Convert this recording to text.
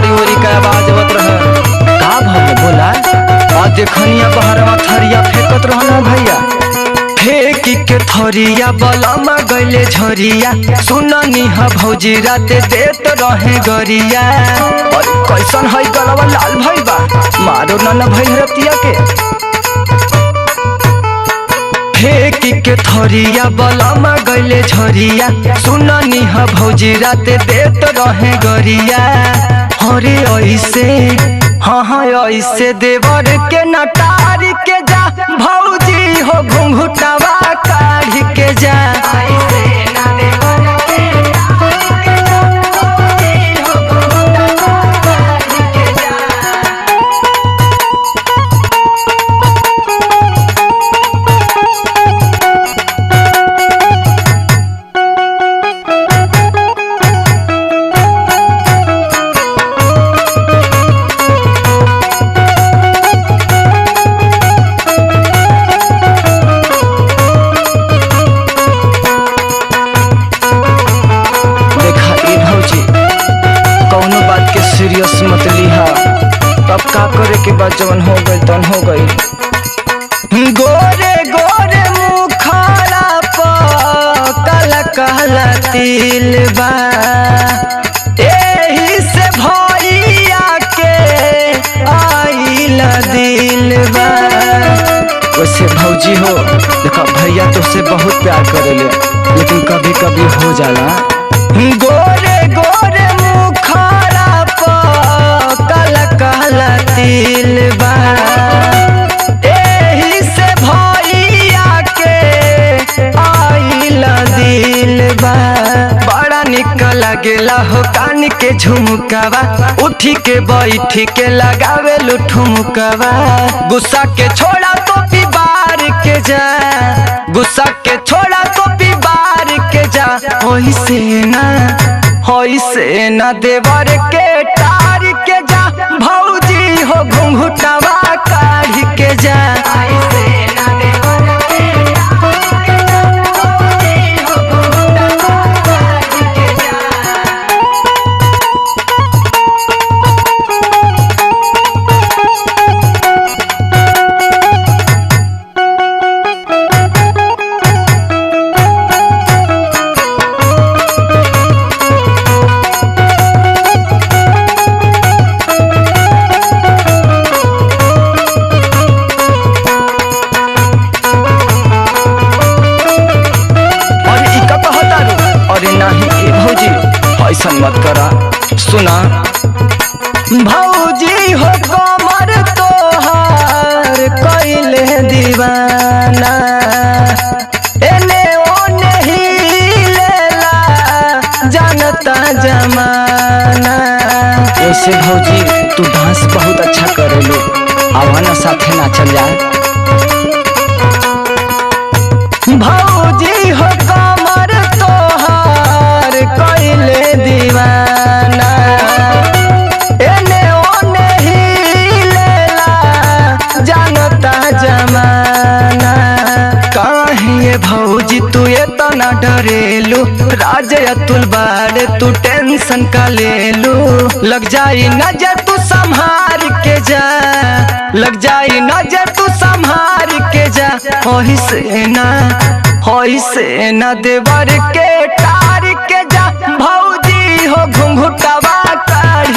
होरी होरी का आवाज आवत रह। का भल बोला? आ देखनिया बहरवा थरिया फेंकत रहना भैया। फेंकी के थरिया बलमा गइले झरिया, सुननी ह भौजी राते देत रहे गरिया। और कैसन है गलवा लाल भइबा, मारो न भई रतिया के। फेंकी के थरिया बलमा गइले झरिया, सुननी ह भौजी राते देत रहे गरिया। अरे ऐसे हाँ ऐसे देवर के नटार के जा, भौजी हो घुंघुटवा काढ़ के जा। सीरियस मत लिहा, तब का करे के बाद जवन हो गई तन हो गई। गोरे गोरे मुखारा पर काला काला तिल बा, एही से भैया के आइल दिल बा। वैसे भौजी हो देखा, भैया तुझसे बहुत प्यार करेले, लेकिन कभी कभी हो जाला। गोरे गोरे मुखारा काला काला तिल बा, एही से भैया के आइल दिल बा। बड़ा निक लागेला हो कान के झुमकावा, उठी के बैठी के लगावे ठुमकावा। गुस्सा के छोड़ा तो बार के जा, गुस्सा के छोड़ा तो बार के जा। होइसे ना देवर के टार के जा, भौजी हो घुंघुटवा काढ़ के जा। ऐसा मत करा, सुना भौजी हो कमर तोहार कैले दीवाना, एने ओने हिलेला जानता जमाना। ऐसे भौजी तू डांस बहुत अच्छा करेलू, आवाना साथे ना चल जाए। भौजी हो कमर तोहार कैले दीवाना, एने ओने हिलेला जानता जमाना। काहे भौजी तू इतना डरेलू, राज अतुल बारे तू टेंशन का लेलू। लग जाई नजर तू संभार के जा, लग जाई नजर तू संभार के जा। होइसे ना देवर के टार के जा, भौजी हो घुंघुटवा काढ़